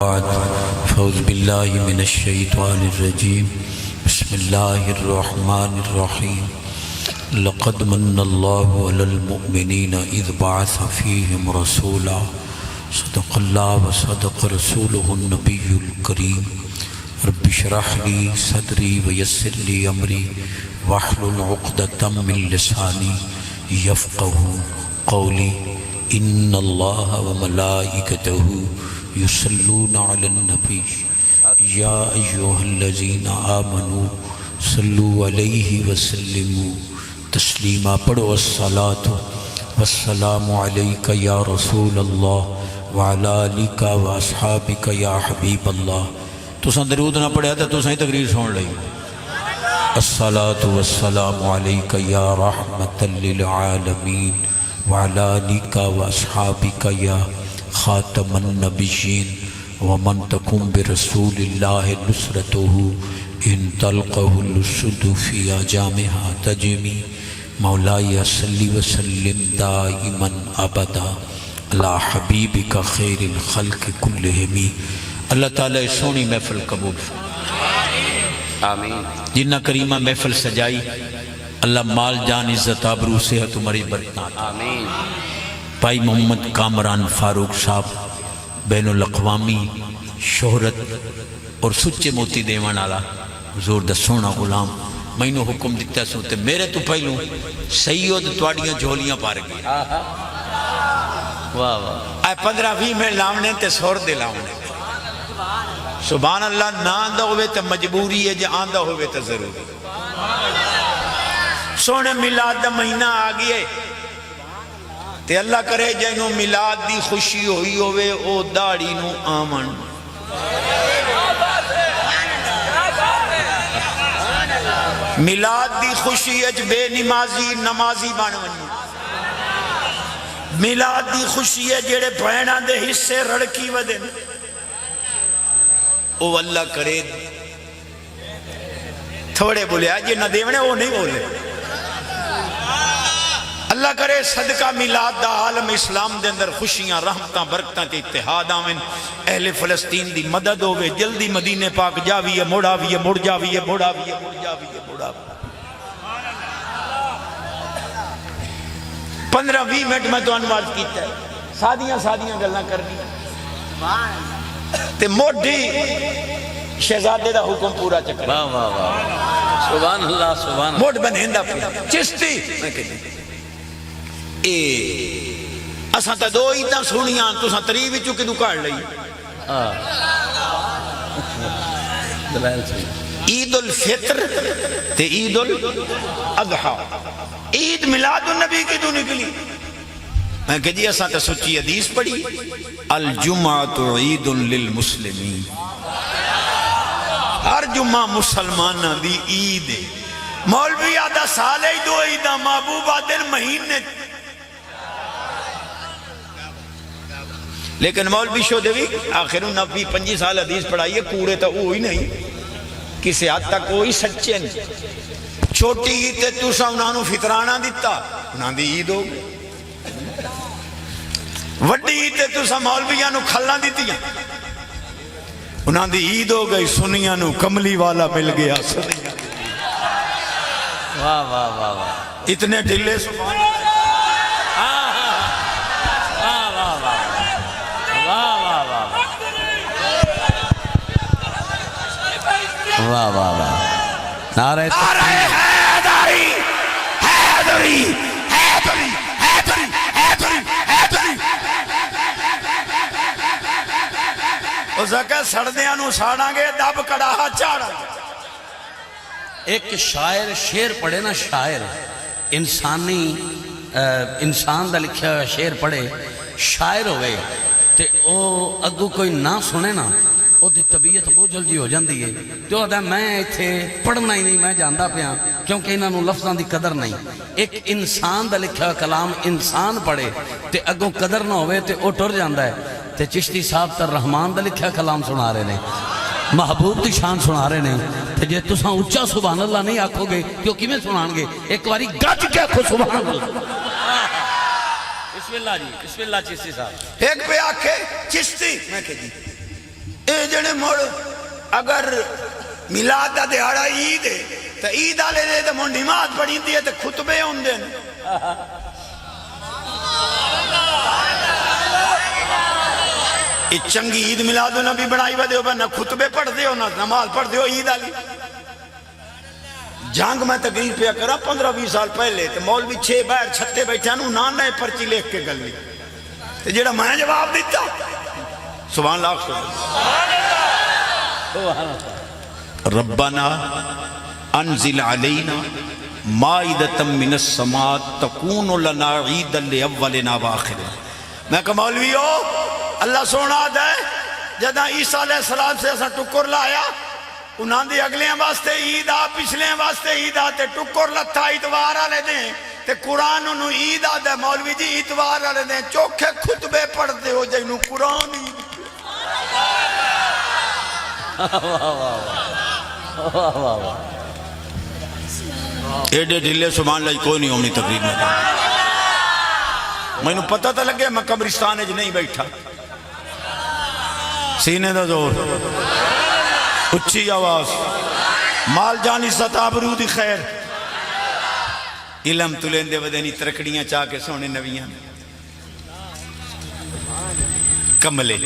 فاعوذ باللہ من الشیطان الرجیم بسم اللہ الرحمن الرحیم لقد من اللہ علی المؤمنین اذ بعث فیہم رسولا صدق اللہ وصدق رسولہ النبی الکریم رب اشرح لی صدری ویسر لی امری واحلل عقدۃ من لسانی یفقہوا قولی ان اللہ وملائکتہ یصلون علی النبی یا ایہا الذین آمنوا صلوا علیہ وسلموا تسلیما. پڑھو الصلاۃ والسلام علیک یا رسول اللہ وعلی آلک واصحابک یا حبیب اللہ. تساں درود نہ پڑھیا تو تساں ہی تقریر سن لئی. الصلاۃ والسلام علیک یا رحمۃ للعالمین وعلی آلک واصحابک یا خاتم النبیین ومن تکن برسول اللہ نصرتہ ان تلقہ الاسد فی اجامہا تجمی. مولائی صلی وسلم دائما ابدا علی حبیبک خیر الخلق کلہم. اللہ تعالیٰ سونی محفل قبول فرمائے آمین. جنہ کریمہ محفل سجائی اللہ مال جان عزت آبرو صحت عمر برکات آمین. بھائی محمد کامران فاروق صاحب بین الاقوامی شہرت اور سچے موتی دیوان والا حضور دا سونا غلام میں نے حکم دیتا سوتے میرے تو پہلوں سید تواڑیاں جھولیاں پار گئی. واہ واہ اے 15-20 میں لاؤنے تے سور دے لاؤنے. سبحان اللہ نہ آندہ ہوئے تے مجبوری ہے جے آندہ ہوئے تے ضروری. سونے میلاد دا مہینہ آگئے تے اللہ کرے جنہوں میلاد دی خوشی ہوئی ہوئے او داڑی نو آمن. میلاد دی خوشی اچ بے نمازی نمازی بن ونی. میلاد دی خوشی ہے جڑے بہناں دے حصے رڑکی ودن او اللہ کرے تھوڑے بولے آجے نہ دیونے وہ نہیں بولے. اللہ کرے صدقہ میلاد دا عالم اسلام دے اندر خوشیاں رحمتاں برکتاں تے اتحاد آمین. اہل فلسطین دی مدد ہوئے جلدی مدینے پاک جاویے موڑاویے موڑ جاویے موڑاویے موڑ جاویے موڑاویے. 15-20 منٹ میں تو انواز کیتا ہے سادیاں گلنا کرنی تے موڑی شہزادے دا حکم پورا چکر. واہ واہ واہ سبحان اللہ سبحان اللہ. موڑ بنہندہ پورا چشتی میں کہتی اساں تا دو عیداں سنیاں تساں تری وچوں کدو کاڑ لئی. عید الفطر تے عید الاضحیٰ. عید میلاد النبی کی تو نکلی. میں کہ جی اساں تا سچی حدیث پڑھی الجمعۃ عید للمسلمین. ہر جمعہ مسلمانہ دی عید ہے. مولوی آدھا سالے ہی دو عیدہ محبوب آدھر مہینے. لیکن مولوی شو دیوی آخروں 90-25 سال حدیث پڑھائیے کوڑے تا وہی نہیں کسی حد تک وہی سچے نہیں. چھوٹی عید تے تُسا انہوں فطرانہ دیتا انہوں دی عید ہو گئی. وڈی عید تے تُسا مولویاں نو کھلنا دیتی انہوں دی عید ہو گئی. سنیاں نو کملی والا مل گیا. سنیاں واہ واہ واہ واہ اتنے ڈھلے سبحان اللہ. واہ واہ واہ نعرہ حیدری حیدری حیدری حیدری حیدری حیدری. اس کا سڑدیاں نو ساڑاں گے دب کڑاہا چاڑاں گے. ایک شاعر شعر پڑھے نا شاعر انسان دا لکھیا ہوئے شعر پڑھے شاعر ہوئے تے او اگو کوئی نہ سنے نا او دی طبیعت بہت جلدی ہو جاندی ہے. تو آدھا میں ایتھے پڑھنا ہی نہیں میں جاندہ پیا کیونکہ انہوں لفظاں دی قدر نہیں. ایک انسان دا لکھا کلام انسان پڑھے تے اگوں قدر نہ ہوئے تے او ٹر جاندہ ہے. تے چشتی صاحب تر رحمان دا لکھا کلام سنا رہے نے محبوب دی شان سنا رہے نے. تے جے تساں اچھا سبحان اللہ نہیں آکھو گے کیوں کی میں سنان گے ایک واری گج کے آکھو سبحان اللہ. بسم اللہ جی بسم اللہ چشتی صاحب. ایک پہ آکھے چشتی میں کہ جی اے جڑے مڑ اگر میلاد دا دہاڑا عید ہے تو عید والے دے تو منڈی نماز پڑھی دی ہے تو خطبے ہوندے نے. یہ چنگی عید میلاد نبی بنائی ودے ہو نہ خطبے پڑھ دے ہو نہ نماز پڑھ دے ہو عید والی. جنگ میں تقریر پہ کرا 15-20 سال پہلے تو مولوی 6 باہر چھتے بیٹھے انہوں نانے پرچی لکھ کے گل لی تو جڑا میں جواب دیتا سبحان اللہ ربنا انزل علینا مائدۃ من السماء تکون لنا عیدا لاولنا وآخرنا. میں کہا مولوی ہو اللہ سونا دے جدہ عیسیٰ علیہ السلام سے ایسا ٹکر لایا انہاں دی اگلے واسطے عید آ پچھلے واسطے عید آ تے ٹکر لتھا اتوار والے دیں تے قرآن انہوں عید آ دے مولوی جی اتوار والے دیں چوکھے خطبے پڑھتے ہو جنہوں قرآن عید. ایڈے ڈھلے سبحان اللہ کوئی نہیں ہونی تقریر میں. میں نے پتہ تھا لگے میں قبرستان اج نہیں بیٹھا. سینے دا زور اچھی آواز مال جانی ستا برودی خیر علم تلین دے ودینی ترکڑیاں چاہ کے سونے نبیاں کملے.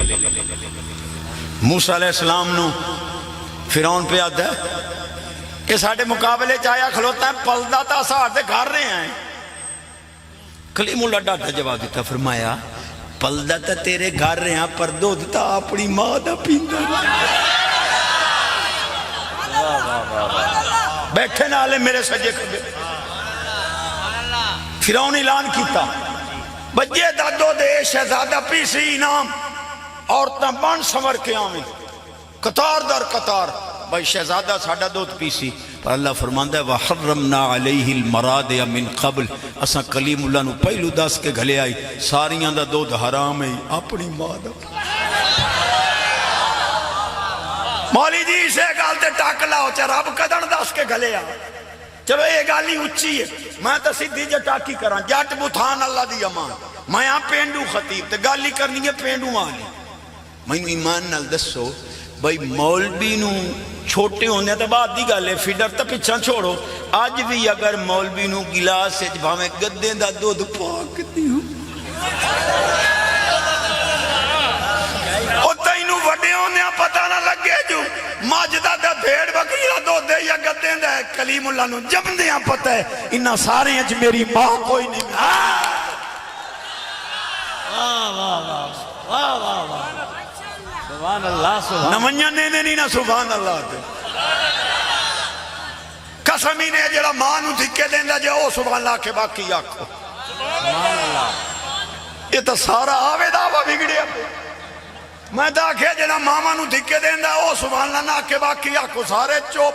موسیٰ علیہ السلام نو فرعون پہ آدھا ہے کہ ساڑھے مقابلے چاہیا کھلوتا ہے پلدہ تا ساڑھے گھر رہے ہیں. کلیم اللہ ڈاٹا جواب دیتا فرمایا پلدہ تا تیرے گھر رہے ہیں پر دودھ تا اپنی ماں دا پیندہ. بیٹھے نالے میرے سجے کھبے فرعون اعلان کیتا بجے دادو دے شہزادہ پیسی انعام عورتاں بان سمر کے آمیں قطار در قطار بھائی شہزادہ ساڑھا دودھ پیسی پر اللہ فرماندہ ہے وَحَرَّمْنَا عَلَيْهِ الْمَرَادِيَ مِنْ قَبْلِ اساں کلیم اللہ نو پہلو دس کے گھلے آئی ساریاں دا دودھ حرام ہے اپنی ماں دا. مولی جی اسے گالتے ٹاکلا ہو چاہ رب قدن دس کے گھلے آ چلو یہ گالی اچھی ہے میں تو سیدھی جے ٹاکی کران جٹ بتھان اللہ دی امان میں یہاں پینڈو خطیب تے گالی کرنی ہے پینڈو آنی. میں ایمان نال دسو بھائی مولوی نو چھوٹے ہونے تو بعد دی گالے فیڈر تا پچھا چھوڑو آج بھی اگر مولوی نو گلاس سے جبھامے گدیں دا دودھ پاک دیو او تینو وڈے ہونے پتہ نہ لگے جو ماجدہ دا بھیڑ بکری دا دودھ دے یا گدیں دا کلیم اللہ نو جب دیاں پتہ ہے انہا سارے ہیں میری ماں کوئی نہیں. سبحان اللہ سبحان نمنیاں نے نہیں نا سبحان اللہ تے قسمی نے جڑا ماں نو دھکے دیں دا جے او سبحان اللہ کے باقی آکھو یہ تو سارا آوے دعویٰ بگڑیا میں داکھے جڑا ماما نو دھکے دیں دا او سبحان اللہ نا کے باقی آکھو سارے چوپ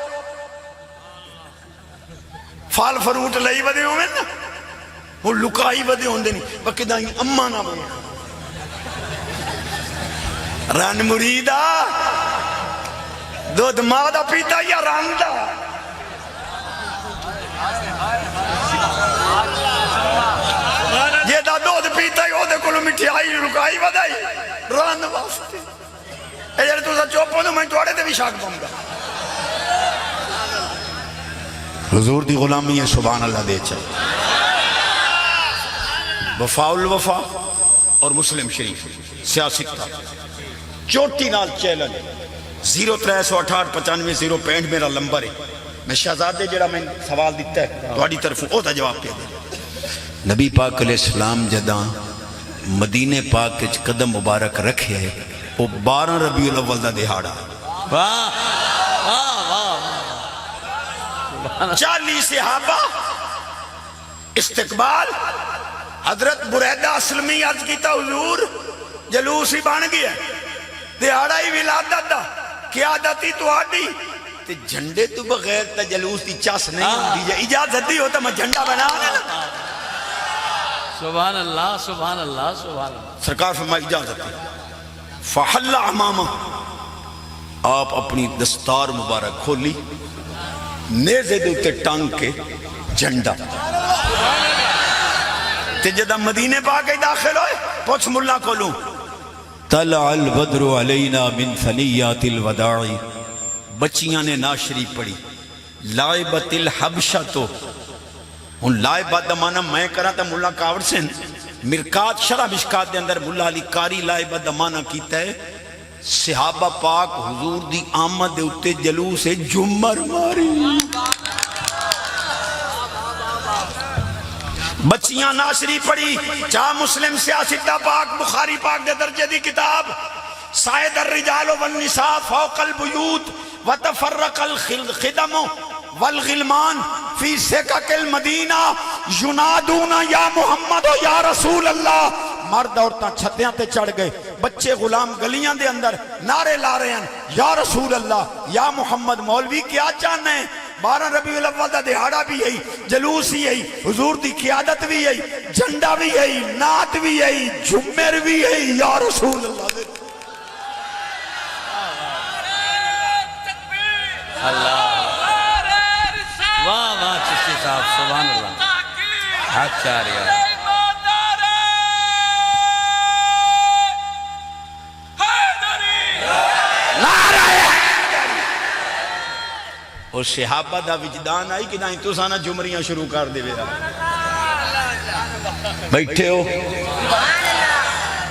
فال فروٹ لئی ودے ہوئے نا وہ لکائی ودے ہوندے نہیں بکی دائیں اممہ نہ بنے رن مریدہ دودھ مادہ پیتا یا رن دا یہ دا دودھ پیتا ہی ہو دے کلو مٹھائی رکائی ودائی رن واسطے اے جڑے تو سا چوپو دو میں توڑے دے بھی شاک بم گا. حضور دی غلامی ہے سبحان اللہ دے چاہ وفاء الوفا اور مسلم شریف سیاست کا چوٹی نال چیلن 036895 میرا لمبر ہے. میں شہزادے جڑا میں سوال دیتا ہے توڑی طرف او تا جواب پہ دے. نبی پاک علیہ السلام جداں مدینے پاک کے قدم مبارک رکھے ہے وہ 12 ربیع الاول دا دہاڑا 40 صحابہ استقبال حضرت بریدہ اسلمی عرض کیتا حضور جلوس ہی بان گیا دہاڑا ہی ولادت دا قیادتی تو آڈی تے جھنڈے تو بغیر تا جلوس دی چاس نہیں ہوندی جائے اجازت دی ہوتا میں جھنڈا بنا لے. سبحان اللہ سبحان اللہ سبحان اللہ. سرکار فرمائی اجازت دی فحل امامہ آپ اپنی دستار مبارک کھولی نیزے دوتے ٹانگ کے جھنڈا تے جدہ مدینے پاک ہی داخل ہوئے پوچھ ملا کھولوں طلع البدر علینا من ثنیات الوداع، بچیاں نے ناشری پڑھی لائبت الحبشہ، تو ان لائبت دمانا میں کرا تا ملا کاوڑ سے مرکات شرح مشکات دے اندر ملا علی کاری لائبت دمانا کیتا ہے صحابہ پاک حضور دی آمد دے اتے جلوس جمر ماری، بچیاں ناشری پڑھی، چاہ مسلم سیاستہ پاک بخاری پاک دے درجے دی کتاب سائد الرجال والنساء فوق البیوت وتفرق الخدم والغلمان فی سکک المدینہ ینادون یا محمد و یا رسول اللہ، مرد عورتاں چھتیاں تے چڑھ گئے، بچے غلام گلیاں دے اندر نعرے لا رہے ہیں یا رسول اللہ یا محمد۔ مولوی کیا چاہنا ہے؟ 12 ربیع الاول دا دہاڑا بھی ہے، جلوس ہی ہے، حضور دی قیادت بھی ہے، جھنڈا بھی ہے، نعت بھی ہے، جمر بھی ہے، یا رسول اللہ دے اللہ واہ واہ چشتی صاحب سبحان اللہ حق چاہ رہی ہے۔ اور صحابہ دا وجدان آئی کہ نہیں تو سانا جمریاں شروع کر دے ویرا بیٹھے ہو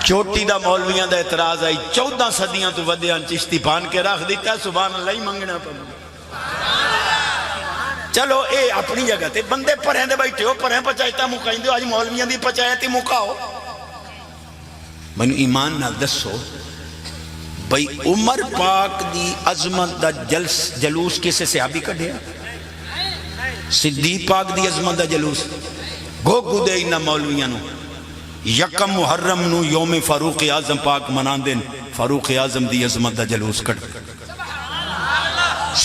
چوٹی دا مولویاں دا اعتراض آئی 14 صدیاں تو ودیاں چشتی پان کے رکھ دیتا سبحان اللہ ہی منگنا پڑھو۔ چلو اے اپنی جگہ تے بندے پرہیں دے بیٹھے ہو، پرہیں پچائیتا مکائیں دے آج مولویاں دی پچائیتی مکاؤ۔ منو ایمان نہ دسو بھئی عمر پاک دی عظمت دا جلوس کسے صحابی کڑھیا؟ صدیق پاک دی عظمت دا جلوس گو گو دے انہا مولویاں نو یکم محرم نو یوم فاروق اعظم پاک منان دن فاروق اعظم دی عظمت دا جلوس کڑ،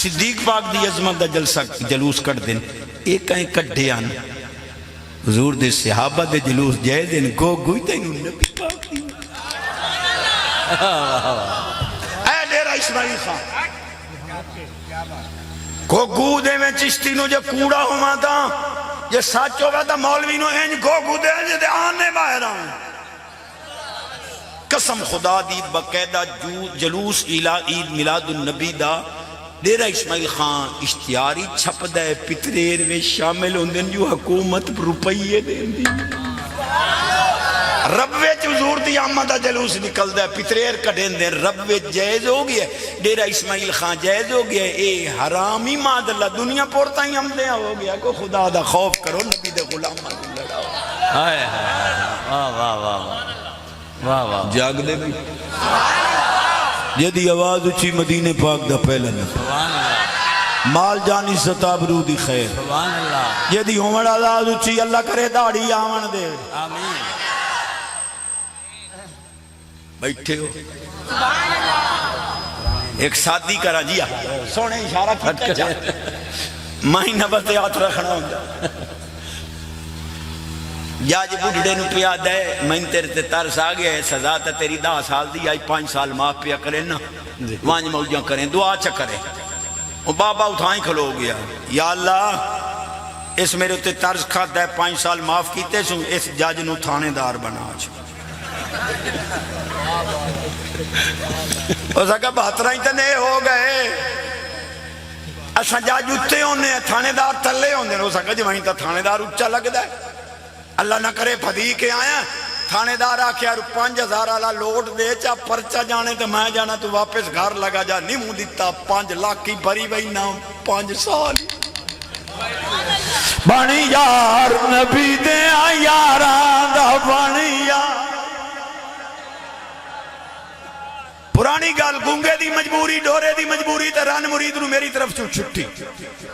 صدیق پاک دی عظمت دا جلوس کڑ دن، ایک کہیں کڑھے آن حضور دے صحابہ دے جلوس جائے دن گو گوئی تا انہوں نبی پاک دی اے ڈیرہ اسماعیل خان گو گو دے میں چشتی نو جو کوڑا ہوا تھا یہ سچ ہوگا تھا مولوی نو اینج گو گو دے اینج دے آنے باہر آن قسم خدا دید بقیدہ جلوس عید میلاد النبی دا ڈیرہ اسماعیل خان اشتیاری چھپ دے پتریر میں شامل ہوندن جو حکومت روپیے دیں دی رب ویچ حضور دی آمدہ جلوس نکل دے پتریر کڑھیں دے رب ویچ جائز ہو گیا ڈیرہ اسماعیل خان جائز ہو گیا اے حرامی ماد اللہ دنیا پورتا ہی ہم دیا ہو گیا کو خدا دا خوف کرو نبی دے غلام مد لڑاؤ ہائے واہ واہ واہ واہ واہ جاگ دے بھی جدی آواز اچھی مدینہ پاک دا پہلا سبحان اللہ مال جانی ستابرو دی خیر سبحان اللہ جدی عمر آواز اچھی اللہ کرے داڑھی آمن دے آمین بیٹھے ہو ایک ساتھی کرا جیا سونے اشارہ کیتا جا ماہی نبت یاد رکھنا ہوں جاج بڑھڑے نو پیا دے میں تیرے تے ترس آگیا ہے سزا تا تیری 10 سال دی آئی 5 سال معاف پیا کریں نا وانج موجہ کریں دعا چا کریں وہ بابا اٹھائیں کھلو گیا یا اللہ اس میرے تے ترس کھات دے 5 سال معاف کیتے سوں اس جاج نو تھانے دار بنا چھو اس کا بہترہ ہی تنے ہو گئے اساں جا جتے ہونے تھانے دار تلے ہونے اس کا جو وہیں تا تھانے دار اچھا لگ دے اللہ نہ کرے پھدی کے آیا تھانے دار آکھیا 5000 والا لوٹ دے چا پرچا جانے تے میں جانا تو واپس گھر لگا جا نہیں مو دیتا 5 لاکھ کی بھری بھئی نام 5 سال بانی یار نبی دے یاران دا بانی یار پرانی گال گونگے دی مجبوری ڈورے دی مجبوری تے رن مرید نو میری طرف چو چھٹی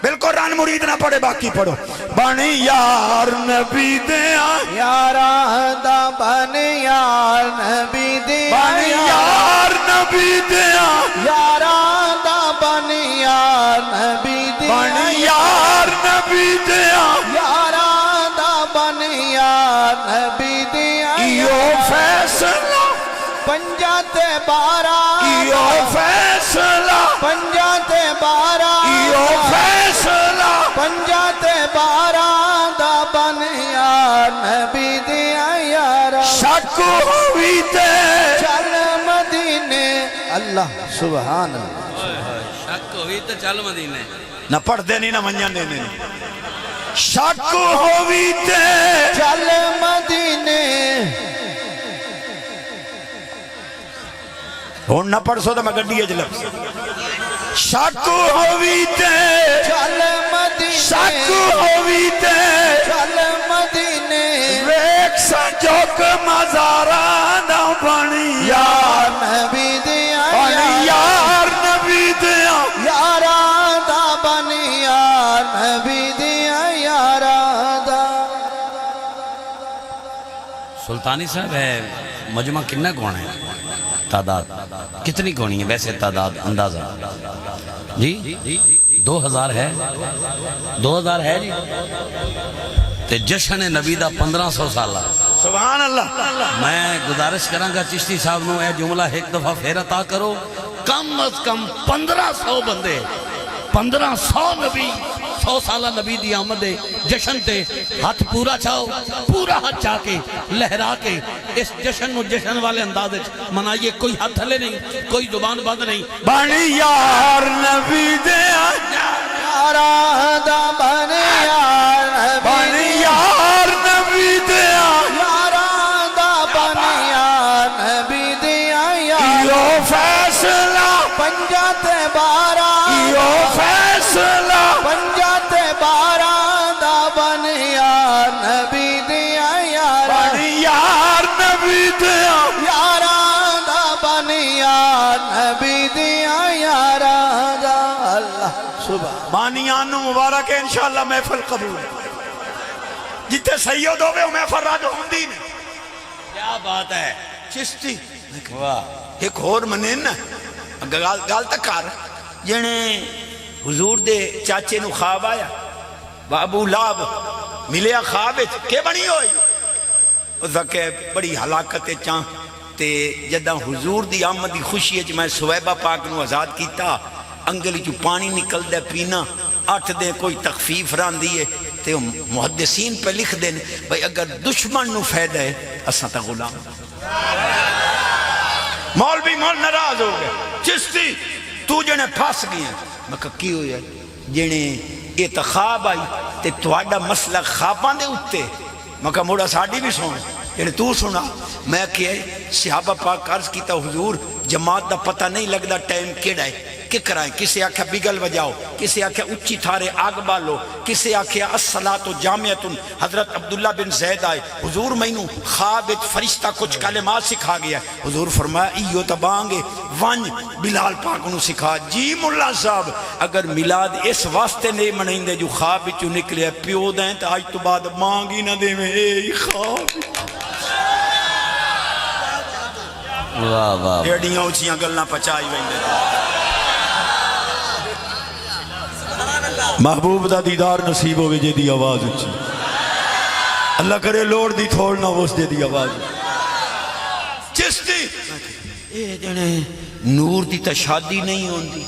بالکل رن مرید نہ پڑھے باقی پڑھو بانی یار نبی دیا یاران دا بانی یار نبی دیا بانی یار نبی دیا یاران دا بانی یار نبی دیا بانی یار نبی دیا یاران دا بانی یار نبی دیا ایو فیصلہ پنجات 12 ایو فیصلہ پنجات 12 ایو فیصلہ پنجات 12 دا بانی یار نبی دیا یاران شک ہوئی تے چل اللہ سبحان اللہ شک ہوئی تو چل مدینے نہ پڑھتے نہیں نہ منجن دے نہیں شک ہووی تے چل مدینے ہوں نہ پڑھ سو تو میں گڈی اچ لگ شک ہووی تے چل مدینے شک ہووی تے چل مدینے ویک سجوک مزاراں دا بنی یا نبی دیا بنی یار نبی دیا یاراں دا بنی یا نبی دیا یاراں دا سلطانی صاحب ہے مجمع کتنا کون ہے تعداد کتنی کونی ہے ویسے تعداد اندازہ جی 2000 ہے 2000 ہے جی تے جشن نبی دا 1500 سالہ سبحان اللہ میں گزارش کروں گا چشتی صاحب نو اے جملہ ایک دفعہ پھر عطا کرو کم از کم 1500 بندے 1500 نبی 100 سالہ نبی دی آمد دے جشن تے ہاتھ پورا چاہو پورا ہاتھ چاہ کے لہرا کے اس جشن نو جشن والے اندازے منائیے کوئی ہاتھ تھلے نہیں کوئی زبان بند نہیں بنی یار نبی دیا یاراں دا بنی یا بنی یار نبی دیا یاراں دا بنی یا نبی دیا یاراں ایو فیصلہ پنجا تے 12 ایو فیصلہ پنجا تے 12 دا بنی یا نبی دیا یاراں بنی یار نبی دیا یاراں دا بنی یا نبی دیا یاراں دا اللہ سبحان بانیان نو مبارک ہے انشاءاللہ محفل قبول جتے سید ہوئے محفل راج ہوندی نے کیا بات ہے چشتی واہ ایک اور منین گال تک کار جنے حضور دے چاچے نو خواب آیا ابو لاب ملیا خواب کہ بنی ہوئی اس وقت بڑی ہلاکت چاں تے جدہ حضور دی آمد دی خوشی ہے میں سویبہ پاک نو آزاد کیتا انگلی جو پانی نکل دے پینا 8 دے کوئی تخفیف ران دیئے تے محدثین پہ لکھ دیں بھئی اگر دشمن نو فیدہ ہے اساں تا غلام مولوی مول ناراض ہو گئے چشتی تو جنے پھاس گئی ہیں میں کہا کی ہوئی ہے جنے اتخاب آئی تے تواڈا مسئلہ خواباں دے اٹھتے میں کہا موڑا ساڑی بھی سونا جنے تو سنا میں کہ صحابہ پاک عرض کیتا حضور جماعت دا پتہ نہیں لگدا ٹائم کیڑا ہے کہ کرائیں کسے آکھا بگل بجاؤ کسے آکھا اچھی تھارے آگ بالو کسے آکھا الصلاۃ جامعۃ حضرت عبداللہ بن زید آئے حضور مینوں خواب فرشتہ کچھ کلمات سکھا گیا حضور فرمایا ایو تبانگے ونج بلال پاک نو سکھا جی مولا صاحب اگر میلاد اس واسطے نہیں منائیں دے جو خواب چوں نکلے پیو دیں تو آج تو بعد مانگی نہ دے میں اے خواب واہ واہ ایڈیاں اچھیاں گلنا پچائی ویندے محبوب دا دیدار نصیب ہوئے جے دی آواز اچھی اللہ کرے لوڑ دی تھوڑ نہ وہ اس جے دی آواز چشتی اے جنے نور دی تا شادی نہیں ہوندی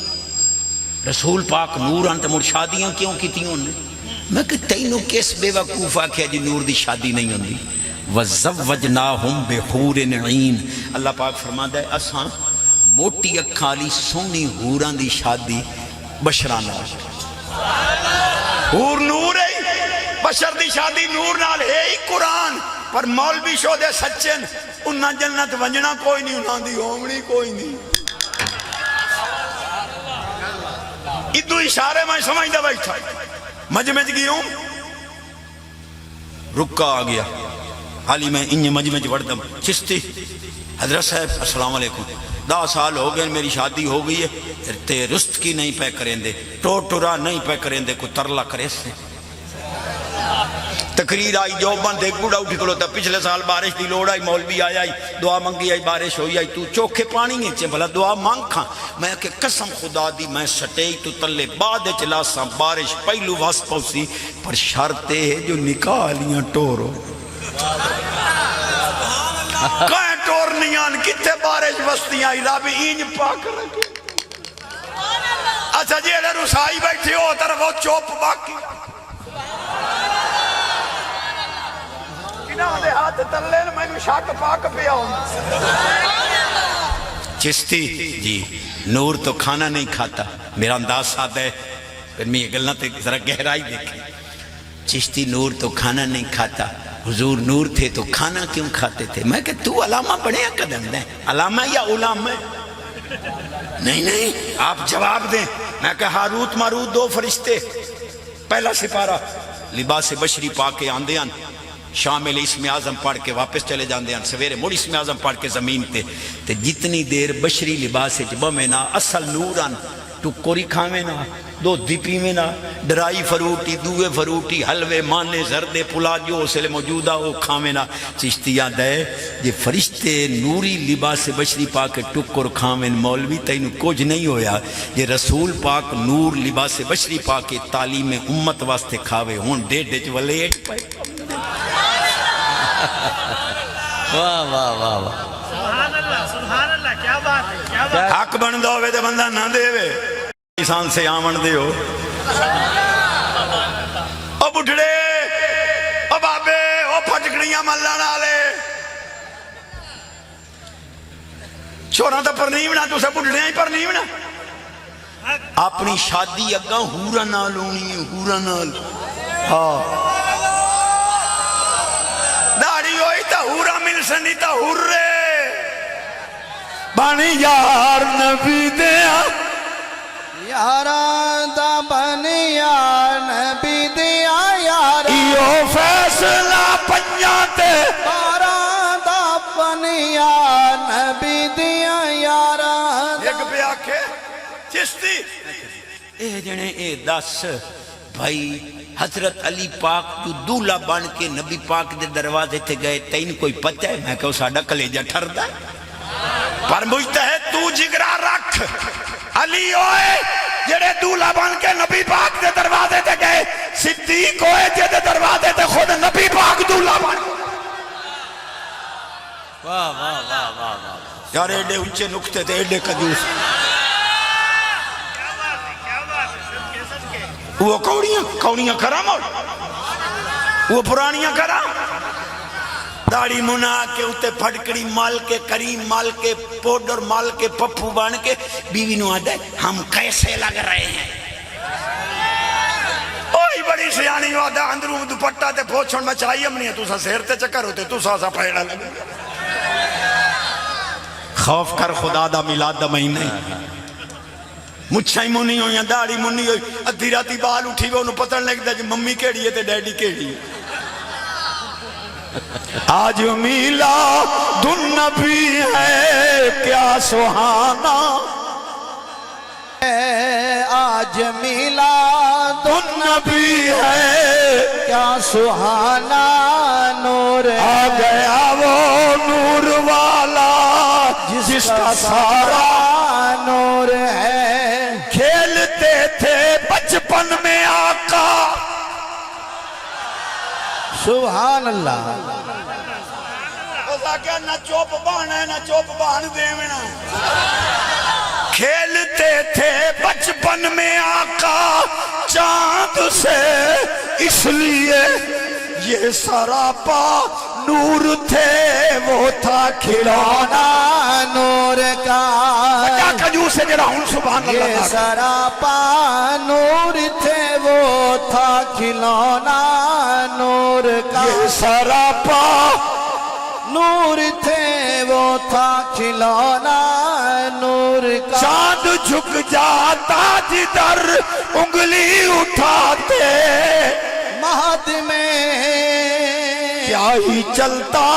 رسول پاک نور آنتا مر شادیاں کیوں کی تھی ہونے میں کہ تینوں کس بے وقوف آکھیا جی نور دی شادی نہیں ہوندی وَزَوَّجْنَاهُمْ بِحُورٍ عِينٍ اللہ پاک فرماتا ہے اساں موٹی اکھالی سونی حوراں دی شادی بشرانہ حور نور ہے بشر دی شادی نور نال ہے ہی قرآن پر مولوی شو دے سچن انہاں جنت ونجنا کوئی نہیں انہاں دی ہومنی کوئی نہیں ادو اشارے میں سمجھ دا بیٹھا مجمج گئی ہوں رکا آ گیا حالی میں انہیں مجمج وردم چشتی حضرت صاحب السلام علیکم 10 سال ہو گئے میری شادی ہو گئی ہے تے رست کی نہیں پہ کریں دے ٹورا نہیں پہ کریں دے کو ترلا کرے سے تقریر آئی جو بند ایک بوڑا اٹھی کلو تا پچھلے سال بارش دی لوڑ آئی مولوی آئی دعا منگی آئی بارش ہوئی آئی تو چوکھے پانی نیچے بھلا دعا مانگ کھاں میں کہ قسم خدا دی میں سٹیئی تو تلے بعد چلا سا بارش پہلو واس پوسی پر شرطے ہے جو نکاح لیاں ٹورو کہیں ٹور نہیں آن کتے بارش بستیاں آئی رابی اینج پاک رکھے اچھا جیڑے رسائی بیٹھے ہو طرف وہ چوپ باقی انہاں دے ہاتھ تلین میں نو شاک پاک پہ آؤں چشتی جی نور تو کھانا نہیں کھاتا. میرا انداز سادہ ہے پھر میں یہ گلنا تے ذرا گہرائی دیکھیں. چشتی نور تو کھانا نہیں کھاتا, حضور نور تھے تو کھانا کیوں کھاتے تھے؟ میں کہ تو علامہ بڑے قدم دیں, علامہ یا علامہ؟ نہیں آپ جواب دیں. میں کہ ہاروت ماروت دو فرشتے, پہلا سپارہ لباس بشری پا کے آندے ہیں, شامل اسم اعظم پڑھ کے واپس چلے جاندے ہیں, سویرے مڑ اسم اعظم پڑھ کے زمین تے جتنی دیر بشری لباس بمیں نا اصل نوران ٹکوری کھاویں نا, دو دی پیویں نا, ڈرائی فروٹی دوے فروٹی حلوے مانے زردے پلا جو اسلے موجودہ وہ کھاویں نا. چشتیاں دے یہ فرشتے نوری لباس بشری پا کے ٹکر کھاویں مولوی تینوں کچھ نہیں ہویا. یہ رسول پاک نور لباس بشری پا کے تعلیم امت واسطے کھاوے ہون ڈیڈ ڈیچ والے واہ واہ واہ واہ, سبحان اللہ, کیا بات ہے, کیا بات. حق بن دو وے تے بندہ نہ دے وے انسان سے آمن دے ہو. او بڑھڑے, او بابے, او پھٹکڑیاں ملان والے چھوڑا تو پرنیونا, تو سے بڑھڑے ہی پرنیونا. اپنی شادی اگاں ہورا نال ہونی ہے, ہورا نال. ہاں داڑھی ہوئی تا ہورا مل سنی تا ہورے بانی یار نبی دیا یاراں دا بنی یار نبی دیا یاراں ایو فیصلہ پنجاں تے باراں دا بنی یار نبی دیا یاراں. ایک پہ آکھے چشتی اے جنے اے دس بھائی حضرت علی پاک جو دولہ بن کے نبی پاک دے دروازے تے گئے تین کوئی پتہ ہے؟ میں کہو ساڑھا کلیجہ ٹھردا ہے پر مجھتا ہے تو جگرہ رکھ. علی ہوئے جڑے دولہ بن کے نبی پاک دے دروازے تے گئے, صدیق ہوئے جڑے دروازے تے خود نبی پاک دولہ بن. واہ واہ واہ واہ واہ. یار ایڈے اونچے نکتے تے ایڈے کنجوس. وہ کوڑیاں کرا مول, وہ پرانیاں کرا, داڑھی منا کے اتے پھٹکڑی مال کے کریم مال کے پوڈر مال کے پپو بان کے بیوی نو آدھے ہم کیسے لگ رہے ہیں. اوہی بڑی سیانی وعدہ اندروں دوپٹہ تے پوچھن میں چاہیے منی ہے, تو سا سیر تے چکر ہوتے, تو سا پھیڑا لگے. خوف کر خدا دا میلاد دا مہینے مچھائی مونی ہوئی, داڑھی مونی ہوئی, ادھی راتی بال اٹھی ہوئے انہوں پتہ لگ دا جی ممی کیڑی ہے تے ڈیڈی کیڑی ہے. آج میلاد النبی ہے کیا سہانا, آج میلاد النبی ہے کیا سہانا, نور آ گیا وہ نور والا جس کا سارا نور ہے. کھیلتے تھے بچپن میں آقا, سبحان اللہ. نہ چوپ بان ہے نہ چوپ بان دیونا. کھیلتے تھے بچپن میں آقا چاند سے, اس لیے یہ سراپا نور تھے وہ تھا کھلونا نور کا. کیا کنجوس سے جڑا ہوں سبحان یہ اللہ. سراپا نور تھے وہ تھا کھلونا نور کا. یہ سراپا نور تھے وہ تھا کھلونا نور کا. چاند جھک جاتا جدھر انگلی اٹھاتے, مہد میں کیا ہی چلتا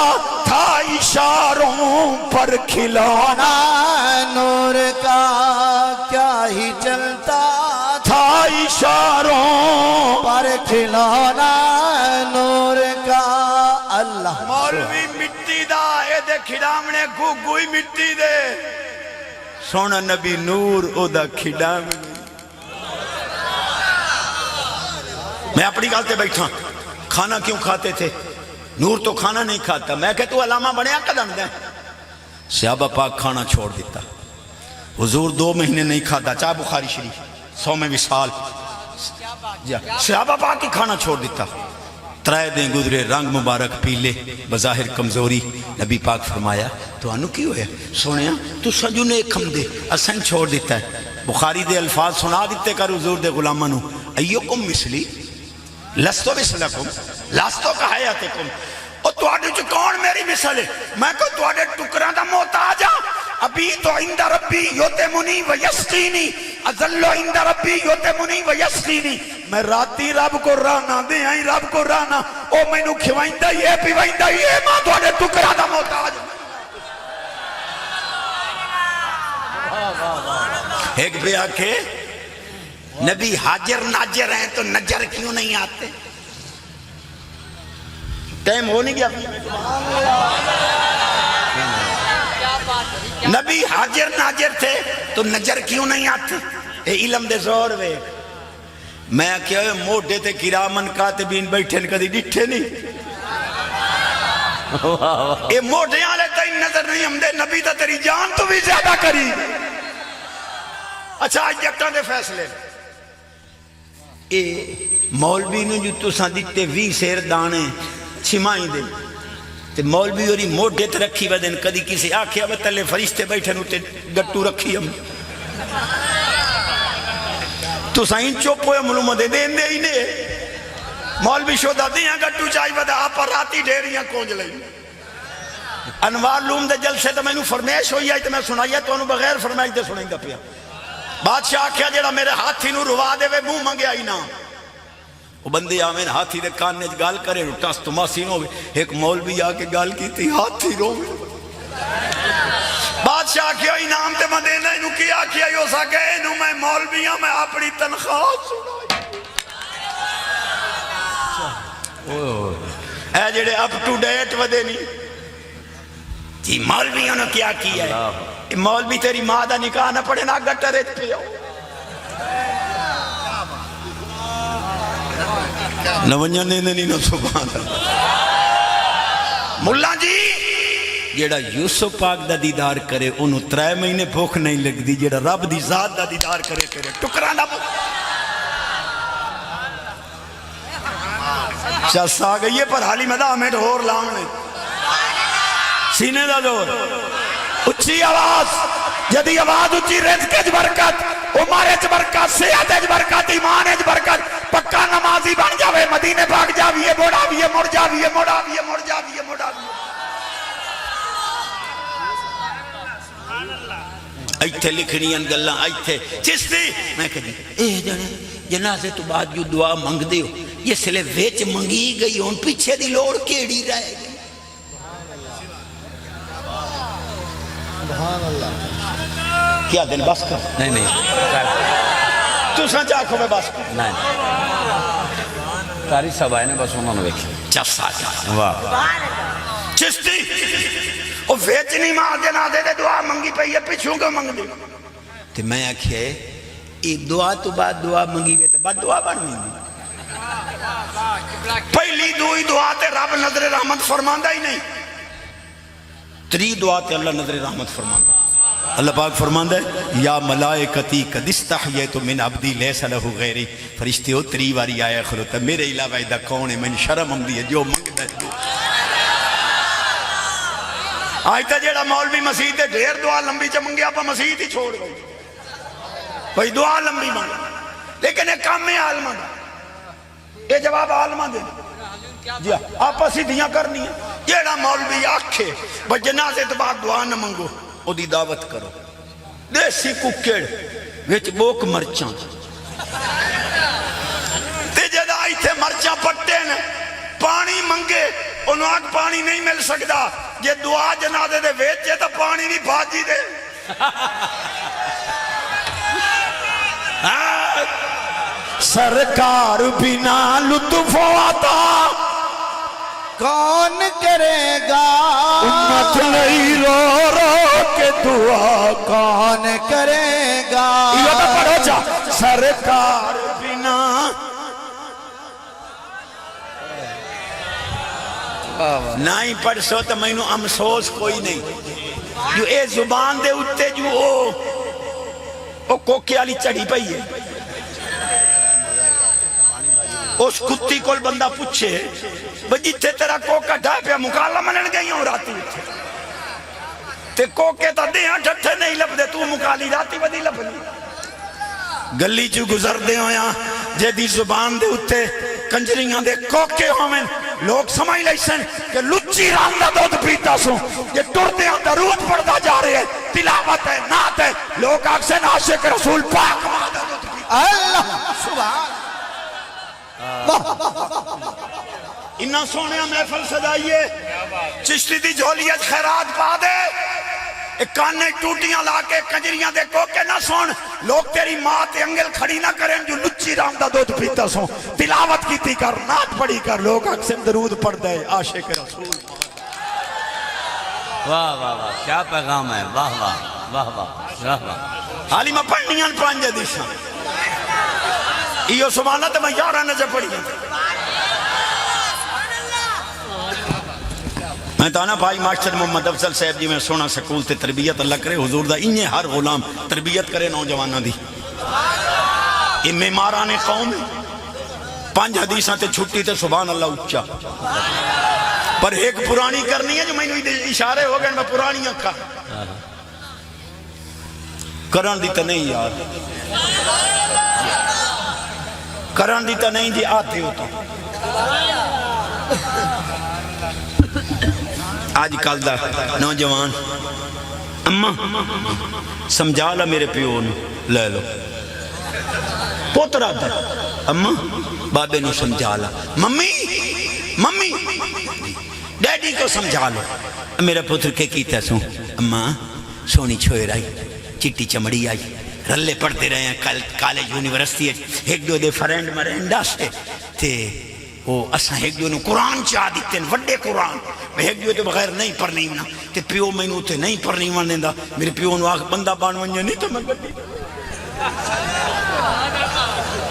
تھا اشاروں پر کھلونا نور کا. کیا ہی چلتا تھا اشاروں پر کھلونا نور کا. اللہ مولوی مٹی دا اے دے کھڑامنے گوئی مٹی دے, سونا نبی نور او دا کھڑامنے. میں اپنی گالتے بیٹھا, کھانا کیوں کھاتے تھے؟ نور تو کھانا نہیں کھاتا. میں کہ تو علامہ بڑے قدم دیں. صحابہ پاک کھانا چھوڑ دیتا, حضور 2 مہینے نہیں کھاتا, چاہ بخاری شریف 100 میں وصال. صحابہ پاک کی کھانا چھوڑ دیتا, ترائے دن گزرے، رنگ مبارک پیلے، بظاہر کمزوری. نبی پاک فرمایا تو انو کی ہویا؟ سونیا تو سجو نے کھم دے اسن چھوڑ دیتا ہے. بخاری دے الفاظ سنا دیتے کر حضور دے غلامانو، ایوکم مثلی لستو مثلکم لستو کا حیاتکم. اور تواڈے چ کون میری مثال ہے؟ میں کو تواڈے ٹکراں دا محتاج ہاں. ابھی تو عند ربی یتمنی و یسقینی، اذل عند ربی یتمنی و یسقینی. میں راتی رب کو رانا دے آئی، رب کو رانا او مینوں کھوائندا ہی ہے پیوائندا ہی ہے. ماں تواڈے ٹکراں دا محتاج. ایک بھی آکھے نبی حاجر ناجر ہیں تو نجر کیوں نہیں آتے؟ ٹائم ہو نہیں گیا. نبی حاجر ناجر تھے تو نجر کیوں نہیں آتے؟ اے علم دے زور وے. میں کیا موڈے تے کرامن کاتبین بیٹھے کدی ڈٹھے نہیں. اے موڈے آلے تین نظر نہیں ہم دے نبی تا تیری جان تو بھی زیادہ کری. اچھا آج جگتاں دے فیصلے. اے مولوی نے جو تساں دیتے 20 سیر دانے چھمائی دے تے مولوی اوری موڈے تے رکھی ودن. کدی کسی آکھیا وے تلے فرشتے بیٹھے نو تے گٹو رکھی ہم. تساں این چوپ ہوئے معلومات دین دے ہی نے. مولوی شودا دیاں گٹو چاہی ودا آپ راتی ڈیریاں کونج لئی. انوار لوم دے جلسے تے مینوں فرمائش ہوئی ہے تے میں سنایا تو انو بغیر فرمائش دے سنائیں دا پیا. بادشاہ آکھیا جیڑا میرے ہاتھی نو روا دے وے منہ منگیا ہی نہ. وہ بندے آمین ہاتھی دے کان نج گال کرے ٹس تماسی نو. ایک مولوی آ کے گال کی تھی ہاتھی روے. بادشاہ کیا انعام تے میں دینا انہوں کیا کیا یو سا کہ انہوں میں مولویاں میں اپنی تنخواہ سنائی. اے جڑے اپ ٹو ڈیٹ ودے نہیں جی مولویاں نے کیا کیا ہے. مولوی تیری ماں دا نکاح نہ پڑے نہ گٹرے پہ ہو. نونیاں نے نہیں نہ سبحان اللہ. ملا جی جیڑا یوسف پاک دا دیدار کرے انہوں 3 مہینے بھوک نہیں لگ دی. جیڑا رب دی ذات دا دیدار کرے تیرے ٹکرا نہ بھوک. چس آ گئی ہے پر حالی میں دا ہمیں ڈھور لاؤنے سینے دا دور. اچھی آواز جدی آواز اچھی رزق اج برکت، عمر اج برکت، صحت اج برکت، ایمان اج برکت. پکا نمازی بن جاوے مدینے بھاگ جاویے موڑا ویے مڑ جاویے موڑا ویے مڑ جاویے موڑا ویے. ایتھے لکھنی ان گلاں ایتھے چشتی میں کہا اے جانے جنازے تو بعد جو دعا منگ دے ہو یہ سلے ویچ منگی گئی ہون پیچھے دی لوڑ کیڑی رہے گی. سبحان اللہ. کیا دن بس کر نہیں نہیں تو سن چاکھو میں بس کر نہیں کاری سب آئے نے بس انہوں نے بیکھی چس آ جا. واہ چشتی وہ ویچ نہیں ماں جنازے دے دعا منگی پہ یہ پیچھوں کو منگ دے. تو میں آکھے ای دعا تو بعد دعا منگی وے تو بعد دعا بن نہیں. پہلی دوئی دعا تے رب نظر رحمت فرماندہ ہی نہیں. 3 دعا تے اللہ نظر رحمت فرماندہ. اللہ پاک فرماندہ ہے یا ملائکتی قد استحییت من عبدی لیس لہ غیری. فرشتے ہو 3 واری آیا خلوتا میرے علاوہ ایدہ کون ہے میں شرم ہم دی ہے جو منگ دے. آج تا جیڑا مولوی مسیح تے ڈھیر دعا لمبی چا منگیا پا مسیح ہی چھوڑ گئی بھئی دعا لمبی مانگا. لیکن ایک کام میں عالمہ دا یہ جواب عالمہ دے جی آپا سیدھیاں کرنی ہے. جیڑا مولوی آکھے بھئی جنازے تو بعد دعا نہ منگو او دی دعوت کرو. دیسی ککڑ ویچ بوک مرچاں تے جدا آئی تھے مرچاں پٹے نے پانی منگے انہوں آگ پانی نہیں مل سکتا. یہ دعا جنازے دے ویچے تو پانی نہیں بھاجی دے. سرکار بنا لطف آتا کون کرے گا امت نہیں رو رو کے دعا کون کرے گا. یہ تو پڑھو جا سرکار بنا نہ ہی پڑھ سو تو میں نو امسوس کوئی نہیں. جو اے زبان دے اتے جو او کوکے والی چڑھی پئی ہے اس کتی کول بندہ پوچھے بھئی جتھے تیرا کوکا ڈھا پیا مکالا منن گئی ہوں راتی اتھے تے کوکے تا دیاں ڈھٹھے نہیں لب دے تو مکالی راتی بدی لب دی گلی چو گزر دے ہویاں جے دی زبان دے اتھے کنجریاں دے کوکے ہومن لوگ سمجھ لیسن کہ لچی راندہ دودھ پیتا سوں یہ ٹردیاں درود پڑھتا جا رہے ہیں تلاوت ہے نعت ہے لوگ آکسن عاشق رسول پاک مادہ دودھ پیتا اللہ سبحان انہا سونے محفل سجائیے چشتی دی جھولیت خیرات پا دے ایک کانے ٹوٹیاں لا کے کنجریاں دے کوکے نہ سون لوگ تیری ماں تے انگل کھڑی نہ کریں جو لچی راندہ دودھ پیتا سوں تلاوت کیتی کر نعت پڑھی کر لوگ اکثر درود پڑھ دے عاشق رسول واہ واہ واہ کیا پیغام ہے واہ واہ واہ واہ واہ واہ حالی میں پڑھنیاں پانچ دیشاں ایو سبحانہ تے میں یارہ نجے پڑھی میں تانا بھائی ماسٹر محمد افضل صاحب جی میں سونا سکول تے تربیت اللہ کرے حضور دا انہیں ہر غلام تربیت کرے نوجوانہ دی یہ معماران قوم 5 حدیثاں تے چھٹی تے سبحان اللہ اچھا پر ایک پرانی کرنی ہے جو میں نے اشارے ہو گئے میں پرانی اکھا کرن دی تا نہیں یار کرن دی تا نہیں جی آتے ہو تو آج کل دا نوجوان اماں سمجھا لا میرے پیو نے لے لو پوترا دا اماں بابے نے سمجھا لا ممی ممی ڈیڈی کو سمجھا لو میرا پتر کے کیتا سوں اماں سونی چھوئر آئی چٹی چمڑی آئی رلے پڑھتے رہے ہیں کالج یونیورسٹی ایک دو دے فرینڈ مرینڈا سے تھے وہ اساں ایک دو نے قرآن چاہ دیتے ہیں وڈے قرآن ایک دو دے بغیر نہیں پڑھنی ہونا تے پیو میں نو تے نہیں پڑھنی ہونا دا میرے پیو نو آخ بندہ بانوانجا نہیں تو میں گڑی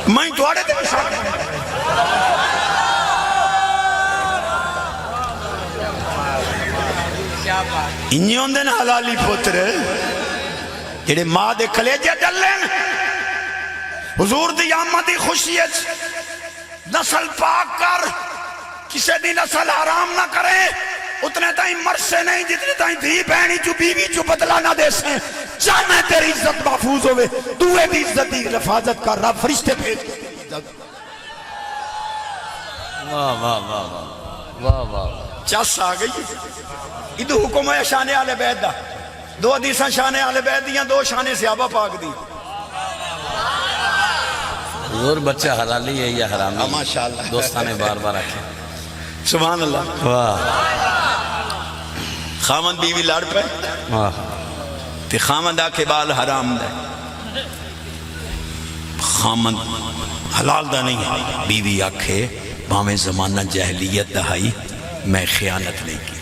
میں تو آڑے دے بشاک انہی ہوندے نا حلالی پتر جڑے ماں دے کلیجے ڈلیں حضور دی آمدی خوشیت نسل پاک کر کسے دی نسل حرام نہ کرے اتنے تائیں مرسے نہیں جتنے تائیں دھی بہنی جو بیوی جو بدلا نہ دے سیں چاہنے تیری عزت محفوظ ہوئے دوے دی عزت دی حفاظت کر رب فرشتے بھیج واہ واہ واہ واہ واہ چس آ گئی ادھو حکم ہے شانے آلے بیت دا 2 حدیثاں شانے آلے بیت دیاں 2 شانے صحابہ پاک دی حضور بچہ حلالی ہے یا حرامی ماشاءاللہ دوستانے بار بار آکھیں سبحان اللہ واہ خامن بیوی لڑ پہ واہ تے خامن دا کے بال حرام دا خامن حلال دا نہیں بیوی آکھے باہمیں زمانہ جہلیت دہائی میں خیانت نہیں کی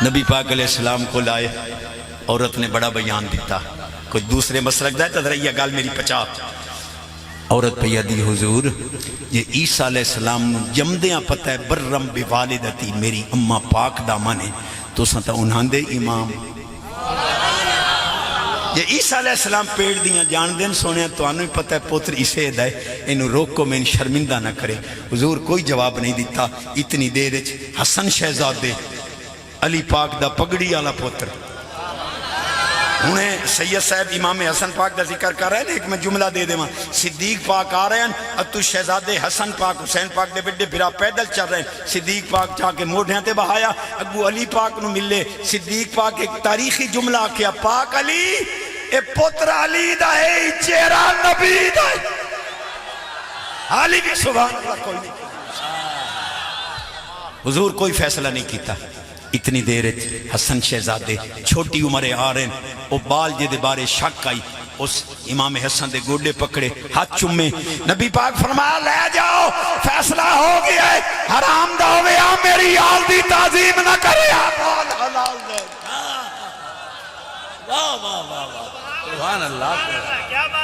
نبی پاک علیہ السلام کو لائے عورت نے بڑا بیان دیتا کوئی دوسرے مسلک دا ہے تو یہ گال میری پچا عورت پہ یدی حضور یہ عیسیٰ علیہ السلام جمدیاں پتہ ہے برم بوالدتی میری اماں پاک دامانے تو سنتا انہاں دے امام یہ عیسیٰ علیہ السلام پیڑ دیاں جان دین سونے تو انہوں پتہ ہے پوتر اسے دائے انہوں روکو میں شرمندہ نہ کرے حضور کوئی جواب نہیں دیتا اتنی دیر حسن شہزادے علی پاک دا پگڑی آلا پوتر انہیں سید صاحب امام حسن پاک دا ذکر کر رہے ہیں ایک میں جملہ دے دے ماں صدیق پاک آ رہے ہیں اتو شہزادے حسن پاک حسین پاک دے بڑے بھرا پیدل چل رہے ہیں صدیق پاک جا کے موڑھیاں تے بہایا اگو علی پاک نو ملے صدیق پاک ایک تاریخی جملہ کیا پاک علی اے پتر علی دا ہے چہرہ نبی دا ہے علی بھی سبحان اللہ کوئی نہیں حضور کوئی فیصلہ نہیں کیتا اتنی دیر حسن شہزادے چھوٹی عمرے آ رہے ہیں وہ بال جے دے بارے شک آئی اس امام حسن دے گوڑے پکڑے ہاتھ چمے نبی پاک فرمایا لے جاؤ فیصلہ ہو گیا ہے حرام دا ہوئے میری آل دی تعظیم نہ کرے آل حلال دے واہ واہ واہ واہ سبحان اللہ